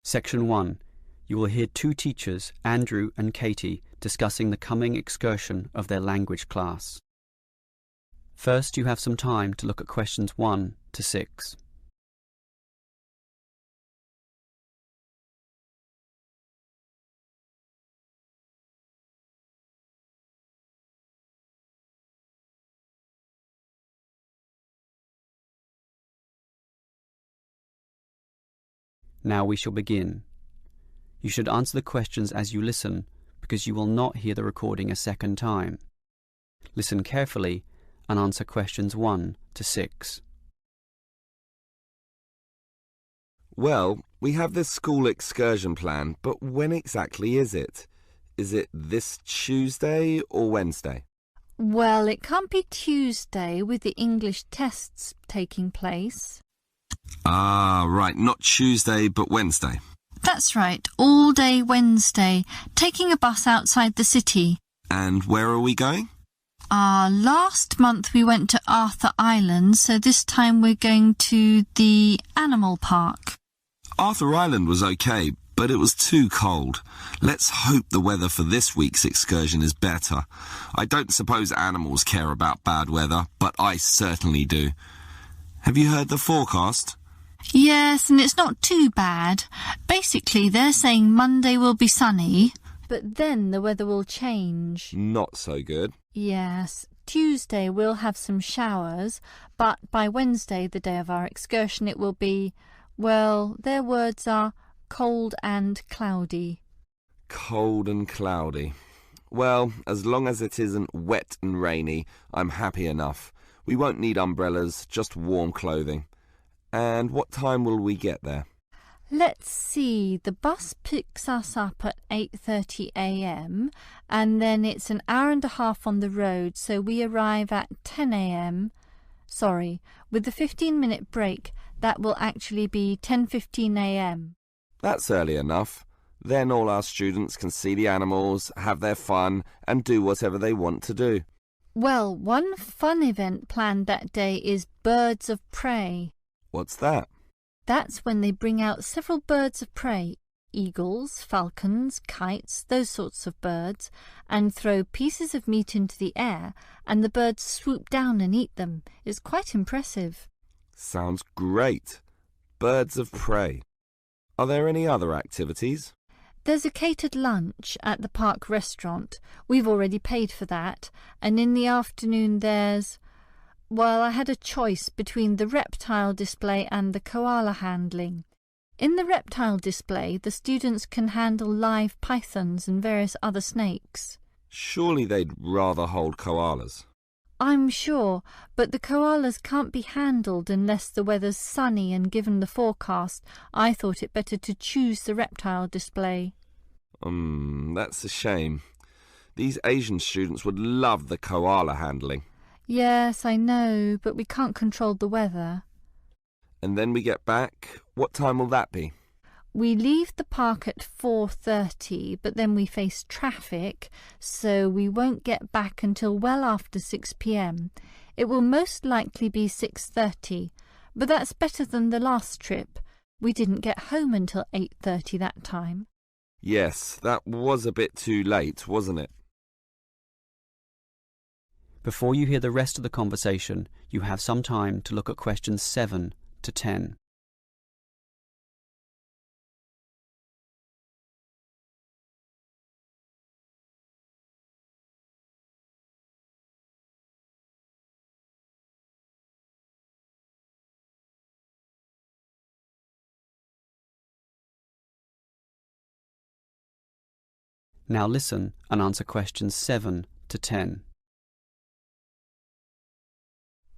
Section 1. You will hear two teachers, Andrew and Katie, discussing the coming excursion of their language class. First, you have some time to look at questions 1 to 6. Now we shall begin. You should answer the questions as you listen, because you will not hear the recording a second time. Listen carefully and answer questions 1 to 6. Well, we have this school excursion plan, but when exactly is it? Is it this Tuesday or Wednesday? Well, it can't be Tuesday with the English tests taking place. Ah, right, not Tuesday but Wednesday. That's right, all day Wednesday, taking a bus outside the city. And where are we going? Last month we went to Arthur Island, so this time we're going to the animal park. Arthur Island was okay, but it was too cold. Let's hope the weather for this week's excursion is better. I don't suppose animals care about bad weather, but I certainly do. Have you heard the forecast? Yes, and it's not too bad. Basically, they're saying Monday will be sunny, but then the weather will change. Not so good. Yes, Tuesday we'll have some showers, but by Wednesday, the day of our excursion, it will be, well, their words are cold and cloudy. Cold and cloudy. Well, as long as it isn't wet and rainy, I'm happy enough. We won't need umbrellas, just warm clothing. And what time will we get there? Let's see, the bus picks us up at 8:30 a.m. and then it's an hour and a half on the road, so we arrive at 10 a.m. Sorry, with the 15-minute break, that will actually be 10:15 a.m. That's early enough. Then all our students can see the animals, have their fun, and do whatever they want to do. Well, one fun event planned that day is Birds of Prey. What's that? That's when they bring out several birds of prey, eagles, falcons, kites, those sorts of birds, and throw pieces of meat into the air, and the birds swoop down and eat them. It's quite impressive. Sounds great. Birds of prey. Are there any other activities? There's a catered lunch at the park restaurant. We've already paid for that. And in the afternoon there's... Well, I had a choice between the reptile display and the koala handling. In the reptile display, the students can handle live pythons and various other snakes. Surely they'd rather hold koalas. I'm sure, but the koalas can't be handled unless the weather's sunny, and given the forecast, I thought it better to choose the reptile display. That's a shame. These Asian students would love the koala handling. Yes, I know, but we can't control the weather. And then we get back. What time will that be? We leave the park at 4:30, but then we face traffic, so we won't get back until well after 6 p.m. It will most likely be 6:30, but that's better than the last trip. We didn't get home until 8:30 that time. Yes, that was a bit too late, wasn't it? Before you hear the rest of the conversation, you have some time to look at questions 7 to 10. Now listen and answer questions 7 to 10.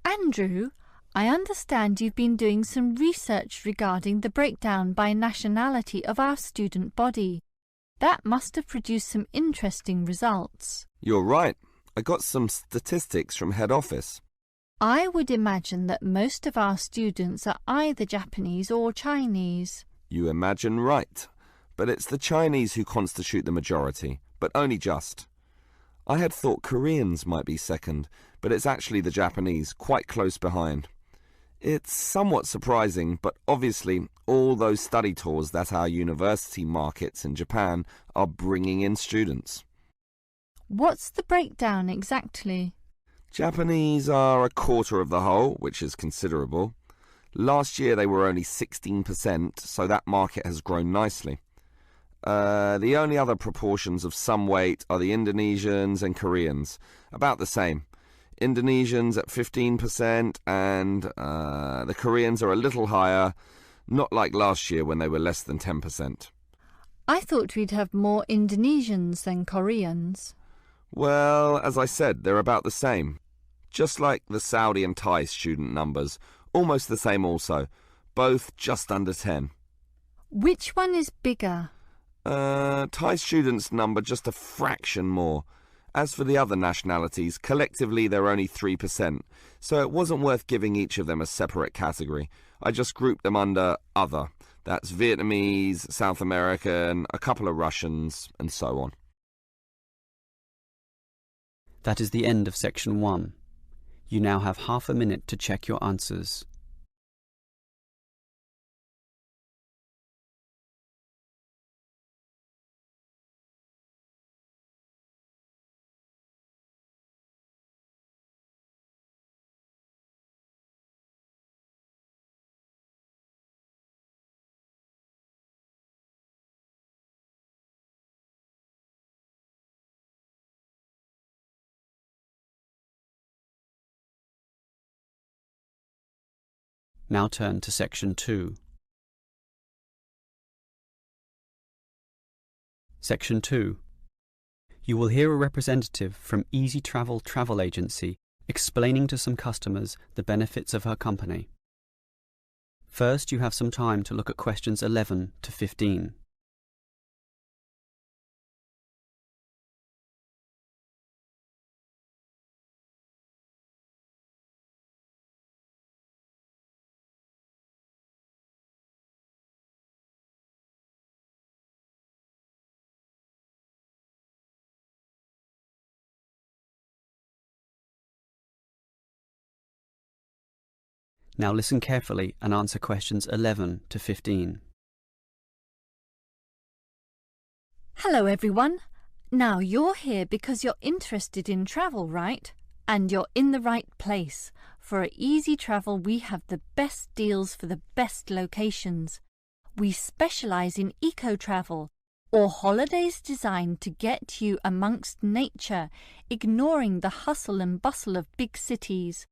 Andrew, I understand you've been doing some research regarding the breakdown by nationality of our student body. That must have produced some interesting results. You're right. I got some statistics from head office. I would imagine that most of our students are either Japanese or Chinese. You imagine right. But it's the Chinese who constitute the majority, but only just. I had thought Koreans might be second, but it's actually the Japanese, quite close behind. It's somewhat surprising, but obviously all those study tours that our university markets in Japan are bringing in students. What's the breakdown exactly? Japanese are a quarter of the whole, which is considerable. Last year they were only 16%, so that market has grown nicely. The only other proportions of some weight are the Indonesians and Koreans, about the same. Indonesians at 15% and the Koreans are a little higher, not like last year when they were less than 10%. I thought we'd have more Indonesians than Koreans. Well, as I said, they're about the same. Just like the Saudi and Thai student numbers, almost the same also, both just under 10. Which one is bigger? Thai students number just a fraction more. As for the other nationalities, collectively they're only 3%, so it wasn't worth giving each of them a separate category. I just grouped them under other. That's Vietnamese, South American, a couple of Russians, and so on. That is the end of section 1. You now have half a minute to check your answers. Now turn to section 2. Section 2. You will hear a representative from Easy Travel Travel Agency explaining to some customers the benefits of her company. First, you have some time to look at questions 11 to 15. Now listen carefully and answer questions 11 to 15. Hello everyone. Now you're here because you're interested in travel, right? And you're in the right place. For Easy Travel we have the best deals for the best locations. We specialise in eco-travel, or holidays designed to get you amongst nature, ignoring the hustle and bustle of big cities.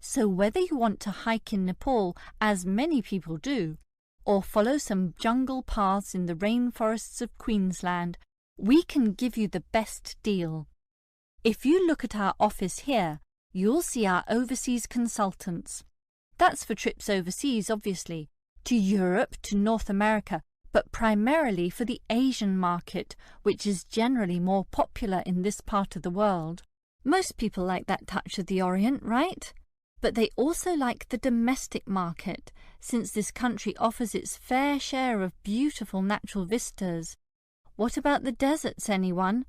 So whether you want to hike in Nepal, as many people do, or follow some jungle paths in the rainforests of Queensland, we can give you the best deal. If you look at our office here, you'll see our overseas consultants. That's for trips overseas, obviously, to Europe, to North America, but primarily for the Asian market, which is generally more popular in this part of the world. Most people like that touch of the Orient, right? But they also like the domestic market, since this country offers its fair share of beautiful natural vistas. What about the deserts, anyone?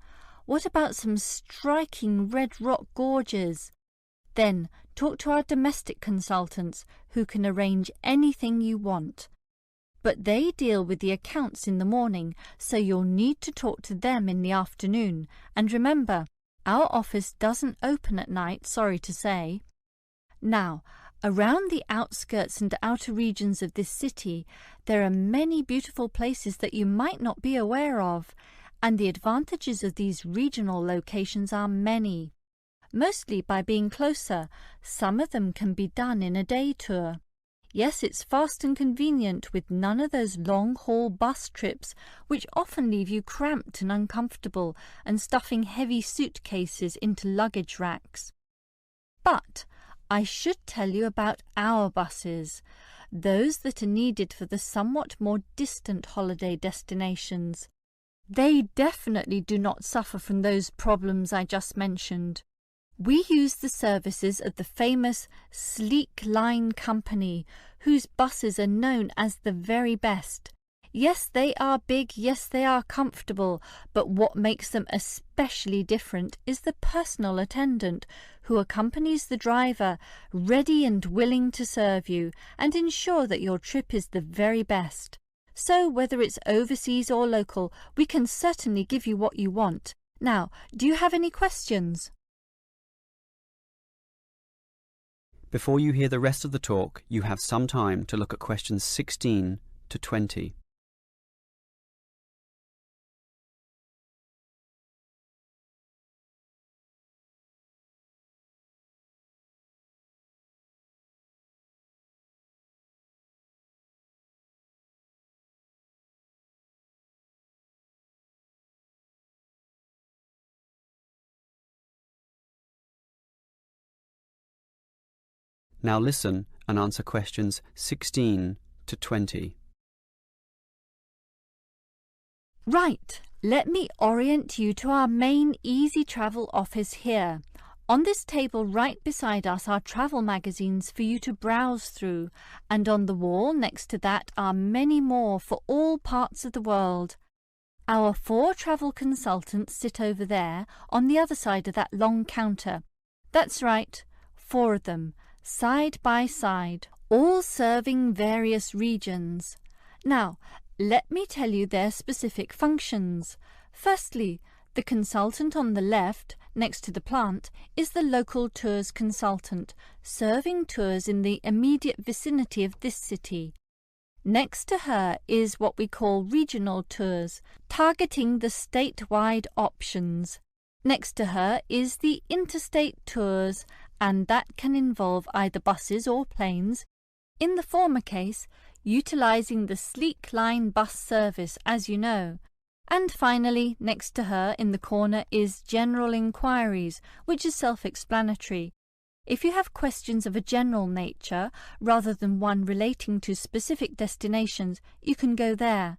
What about some striking red rock gorges? Then talk to our domestic consultants, who can arrange anything you want. But they deal with the accounts in the morning, so you'll need to talk to them in the afternoon. And remember, our office doesn't open at night, sorry to say. Now, around the outskirts and outer regions of this city, there are many beautiful places that you might not be aware of, and the advantages of these regional locations are many. Mostly by being closer, some of them can be done in a day tour. Yes, it's fast and convenient with none of those long-haul bus trips which often leave you cramped and uncomfortable and stuffing heavy suitcases into luggage racks. But I should tell you about our buses, those that are needed for the somewhat more distant holiday destinations. They definitely do not suffer from those problems I just mentioned. We use the services of the famous Sleek Line Company, whose buses are known as the very best. Yes, they are big, yes, they are comfortable, but what makes them especially different is the personal attendant who accompanies the driver, ready and willing to serve you and ensure that your trip is the very best. So whether it's overseas or local, we can certainly give you what you want. Now, do you have any questions? Before you hear the rest of the talk, you have some time to look at questions 16 to 20. Now listen and answer questions 16 to 20. Right, let me orient you to our main Easy Travel office here. On this table right beside us are travel magazines for you to browse through, and on the wall next to that are many more for all parts of the world. Our 4 travel consultants sit over there on the other side of that long counter. That's right, 4 of them, side by side, all serving various regions. Now, let me tell you their specific functions. Firstly, the consultant on the left, next to the plant, is the local tours consultant, serving tours in the immediate vicinity of this city. Next to her is what we call regional tours, targeting the statewide options. Next to her is the interstate tours, and that can involve either buses or planes. In the former case, utilising the Sleek Line bus service, as you know. And finally, next to her in the corner is General Inquiries, which is self-explanatory. If you have questions of a general nature, rather than one relating to specific destinations, you can go there.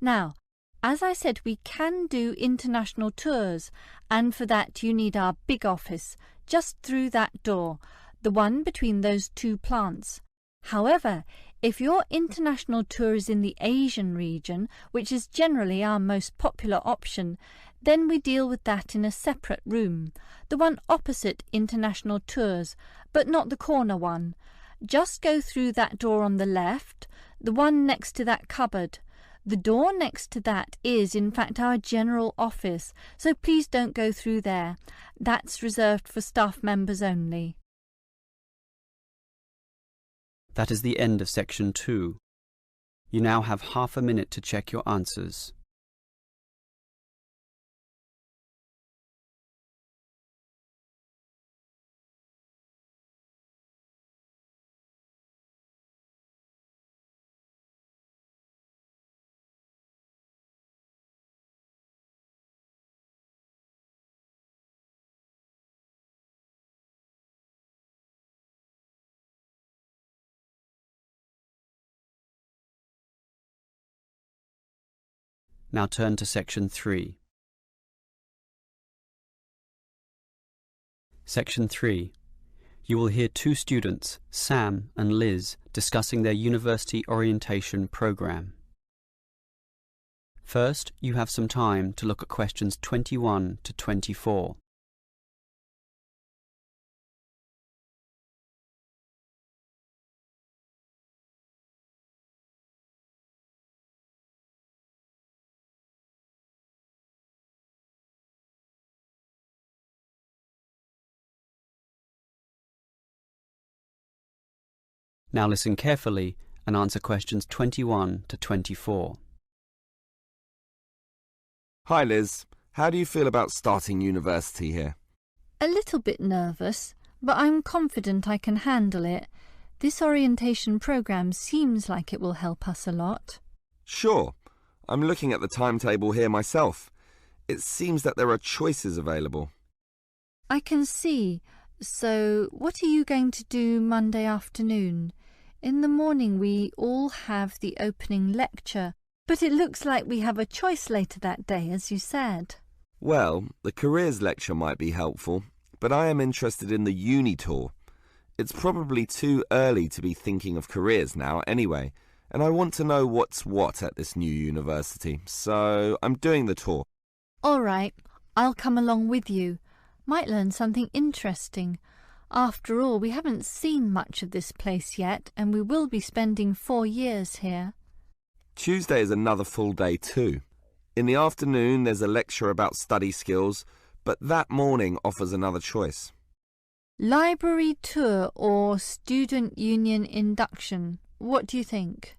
Now, as I said, we can do international tours, and for that you need our big office, just through that door, the one between those 2 plants. However, if your international tour is in the Asian region, which is generally our most popular option, then we deal with that in a separate room, the one opposite international tours, but not the corner one. Just go through that door on the left, the one next to that cupboard. The door next to that is, in fact, our general office, so please don't go through there. That's reserved for staff members only. That is the end of section 2. You now have half a minute to check your answers. Now turn to section 3. Section 3. You will hear 2 students, Sam and Liz, discussing their university orientation program. First, you have some time to look at questions 21 to 24. Now listen carefully and answer questions 21 to 24. Hi Liz, how do you feel about starting university here? A little bit nervous, but I'm confident I can handle it. This orientation programme seems like it will help us a lot. Sure. I'm looking at the timetable here myself. It seems that there are choices available. I can see. So, what are you going to do Monday afternoon? In the morning we all have the opening lecture, but it looks like we have a choice later that day, as you said. Well, the careers lecture might be helpful, but I am interested in the uni tour. It's probably too early to be thinking of careers now anyway, and I want to know what's what at this new university, so I'm doing the tour. All right, I'll come along with you. Might learn something interesting. After all, we haven't seen much of this place yet, and we will be spending 4 years here. Tuesday is another full day too. In the afternoon there's a lecture about study skills, but that morning offers another choice. Library tour or student union induction? What do you think?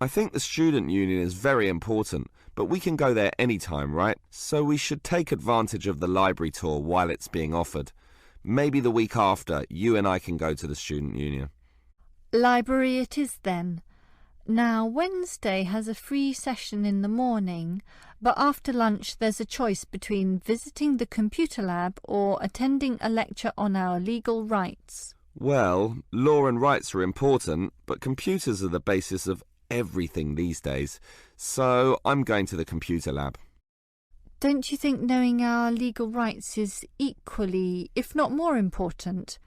I think the student union is very important, but we can go there any time, right? So we should take advantage of the library tour while it's being offered. Maybe the week after, you and I can go to the student union. Library it is then. Now, Wednesday has a free session in the morning, but after lunch there's a choice between visiting the computer lab or attending a lecture on our legal rights. Well, law and rights are important, but computers are the basis of everything these days, so I'm going to the computer lab. Don't you think knowing our legal rights is equally, if not more important?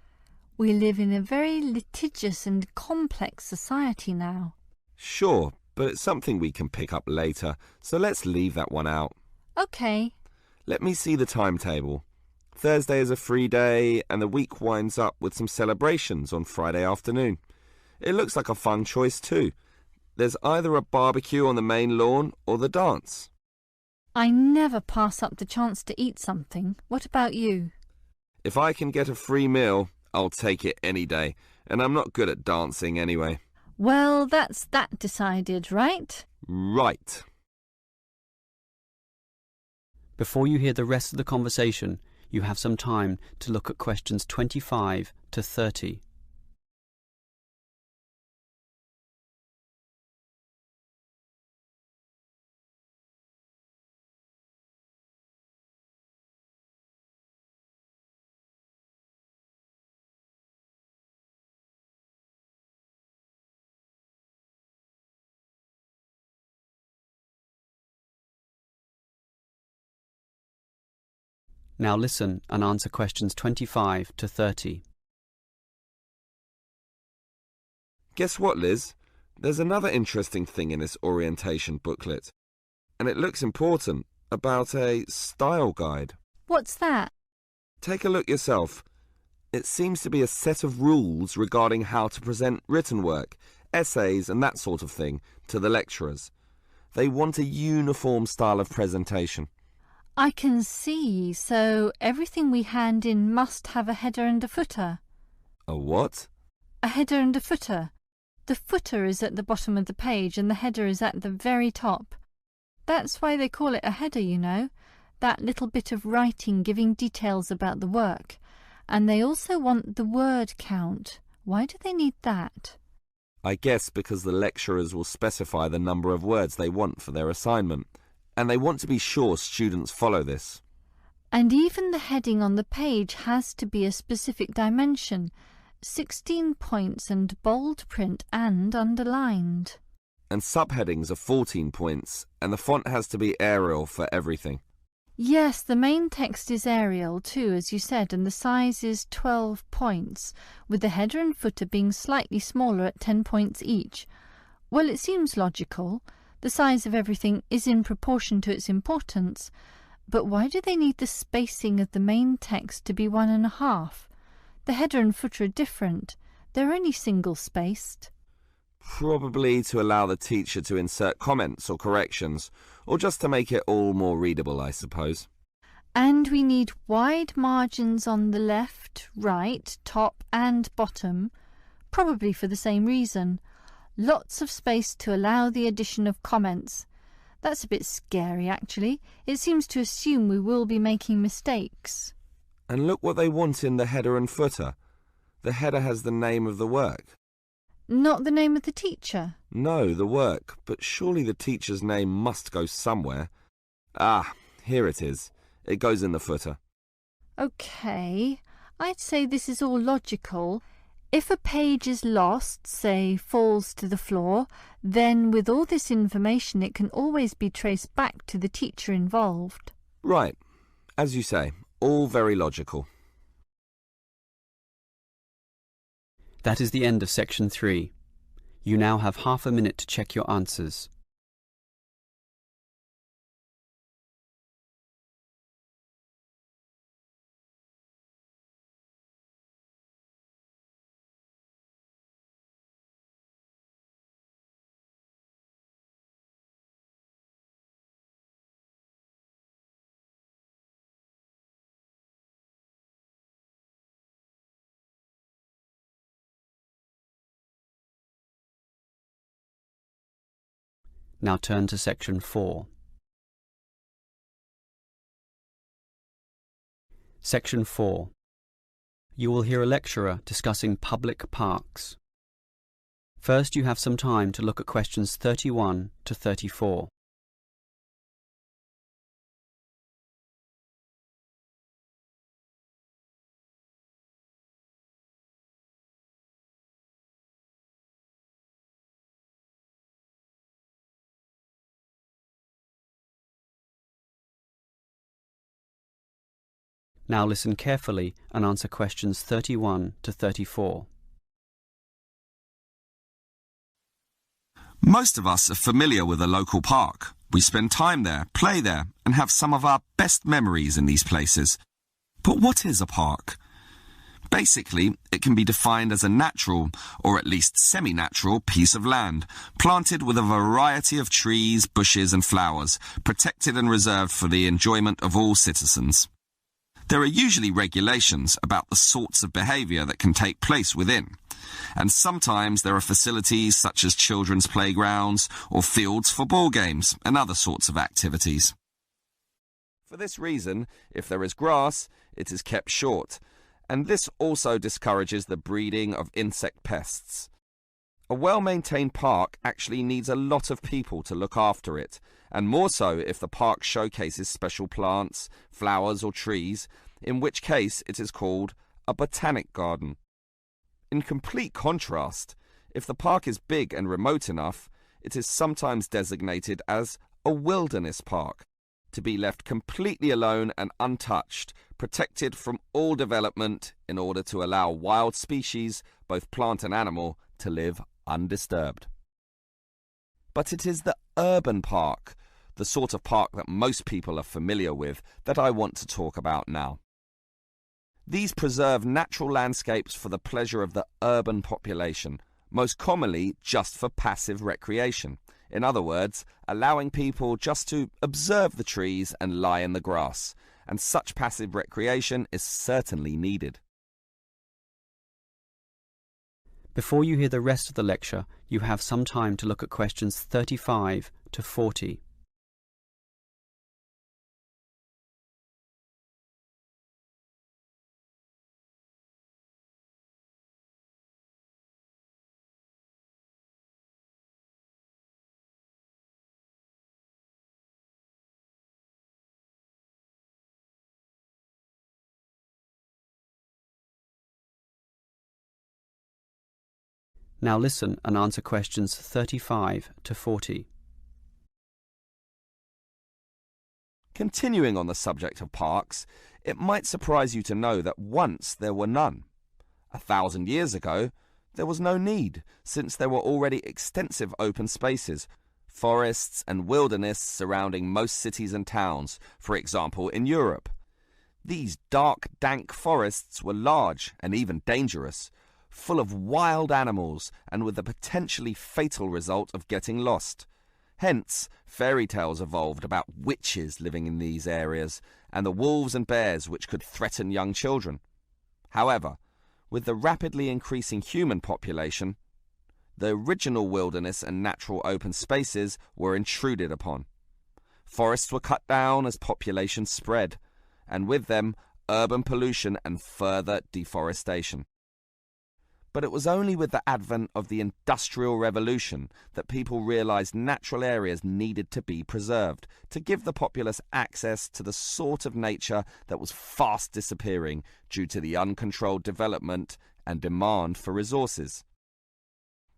We live in a very litigious and complex society now. Sure, but it's something we can pick up later, so let's leave that one out. OK. Let me see the timetable. Thursday is a free day, and the week winds up with some celebrations on Friday afternoon. It looks like a fun choice too. There's either a barbecue on the main lawn or the dance. I never pass up the chance to eat something. What about you? If I can get a free meal, I'll take it any day, and I'm not good at dancing anyway. Well, that's that decided, right? Right. Before you hear the rest of the conversation, you have some time to look at questions 25 to 30. Now listen and answer questions 25 to 30. Guess what, Liz? There's another interesting thing in this orientation booklet, and it looks important, about a style guide. What's that? Take a look yourself. It seems to be a set of rules regarding how to present written work, essays and that sort of thing to the lecturers. They want a uniform style of presentation. I can see, so everything we hand in must have a header and a footer. A what? A header and a footer. The footer is at the bottom of the page and the header is at the very top. That's why they call it a header, you know, that little bit of writing giving details about the work. And they also want the word count. Why do they need that? I guess because the lecturers will specify the number of words they want for their assignment, and they want to be sure students follow this. And even the heading on the page has to be a specific dimension, 16 points and bold print and underlined. And subheadings are 14 points, and the font has to be Arial for everything. Yes, the main text is Arial too, as you said, and the size is 12 points, with the header and footer being slightly smaller at 10 points each. Well, it seems logical. The size of everything is in proportion to its importance, but why do they need the spacing of the main text to be 1.5? The header and footer are different. They're only single-spaced. Probably to allow the teacher to insert comments or corrections, or just to make it all more readable, I suppose. And we need wide margins on the left, right, top and bottom, probably for the same reason. Lots of space to allow the addition of comments. That's a bit scary, actually. It seems to assume we will be making mistakes. And look what they want in the header and footer. The header has the name of the work. Not the name of the teacher? No, the work, but surely the teacher's name must go somewhere. Ah, here it is. It goes in the footer. OK, I'd say this is all logical. If a page is lost, say falls to the floor, then with all this information it can always be traced back to the teacher involved. Right. As you say, all very logical. That is the end of section 3. You now have half a minute to check your answers. Now turn to section 4. Section 4. You will hear a lecturer discussing public parks. First, you have some time to look at questions 31 to 34. Now listen carefully and answer questions 31 to 34. Most of us are familiar with a local park. We spend time there, play there, and have some of our best memories in these places. But what is a park? Basically, it can be defined as a natural, or at least semi-natural, piece of land, planted with a variety of trees, bushes and flowers, protected and reserved for the enjoyment of all citizens. There are usually regulations about the sorts of behaviour that can take place within, and sometimes there are facilities such as children's playgrounds or fields for ball games and other sorts of activities. For this reason, if there is grass, it is kept short, and this also discourages the breeding of insect pests. A well-maintained park actually needs a lot of people to look after it, and more so if the park showcases special plants, flowers or trees, in which case it is called a botanic garden. In complete contrast, if the park is big and remote enough, it is sometimes designated as a wilderness park, to be left completely alone and untouched, protected from all development in order to allow wild species, both plant and animal, to live undisturbed. But it is the urban park, the sort of park that most people are familiar with, that I want to talk about now. These preserve natural landscapes for the pleasure of the urban population, most commonly just for passive recreation. In other words, allowing people just to observe the trees and lie in the grass, and such passive recreation is certainly needed. Before you hear the rest of the lecture, you have some time to look at questions 35 to 40. Now listen and answer questions 35 to 40. Continuing on the subject of parks, it might surprise you to know that once there were none. 1,000 years ago, there was no need, since there were already extensive open spaces, forests and wilderness surrounding most cities and towns, for example in Europe. These dark, dank forests were large and even dangerous, full of wild animals and with the potentially fatal result of getting lost. Hence, fairy tales evolved about witches living in these areas and the wolves and bears which could threaten young children. However, with the rapidly increasing human population, the original wilderness and natural open spaces were intruded upon. Forests were cut down as population spread, and with them urban pollution and further deforestation. But it was only with the advent of the Industrial Revolution that people realized natural areas needed to be preserved to give the populace access to the sort of nature that was fast disappearing due to the uncontrolled development and demand for resources.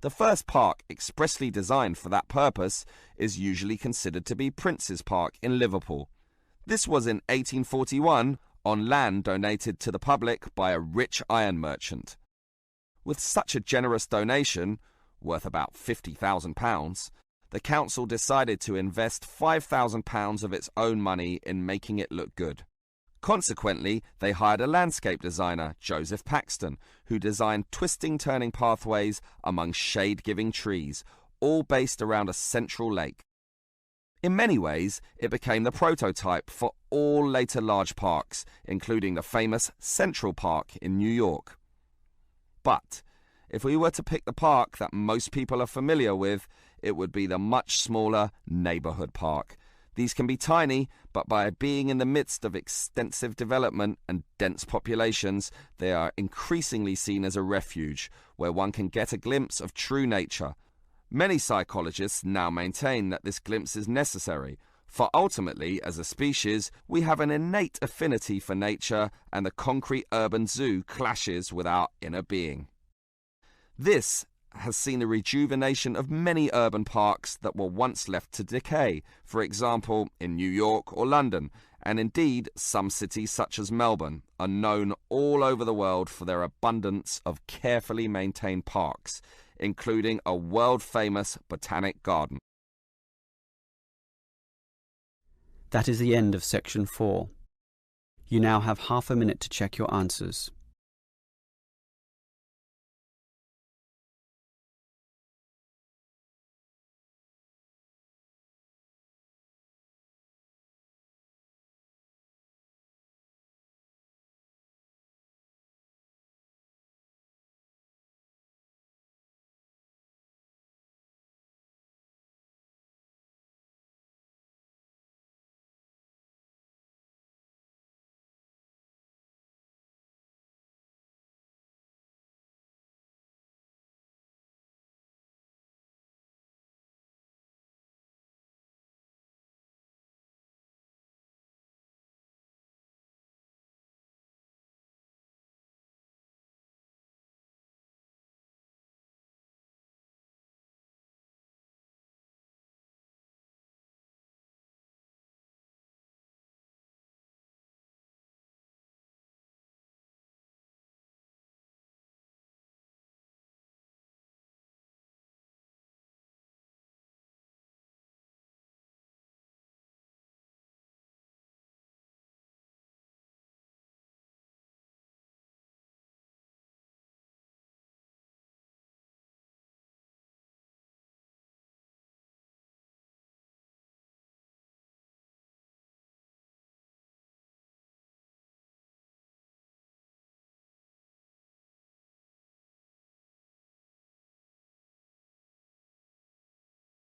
The first park expressly designed for that purpose is usually considered to be Prince's Park in Liverpool. This was in 1841 on land donated to the public by a rich iron merchant. With such a generous donation, worth about £50,000, the council decided to invest £5,000 of its own money in making it look good. Consequently, they hired a landscape designer, Joseph Paxton, who designed twisting turning pathways among shade-giving trees, all based around a central lake. In many ways, it became the prototype for all later large parks, including the famous Central Park in New York. But if we were to pick the park that most people are familiar with, it would be the much smaller neighborhood park. These can be tiny, but by being in the midst of extensive development and dense populations, they are increasingly seen as a refuge where one can get a glimpse of true nature. Many psychologists now maintain that this glimpse is necessary, for ultimately, as a species, we have an innate affinity for nature, and the concrete urban zoo clashes with our inner being. This has seen the rejuvenation of many urban parks that were once left to decay, for example, in New York or London, and indeed some cities such as Melbourne are known all over the world for their abundance of carefully maintained parks, including a world-famous botanic garden. That is the end of section 4. You now have half a minute to check your answers.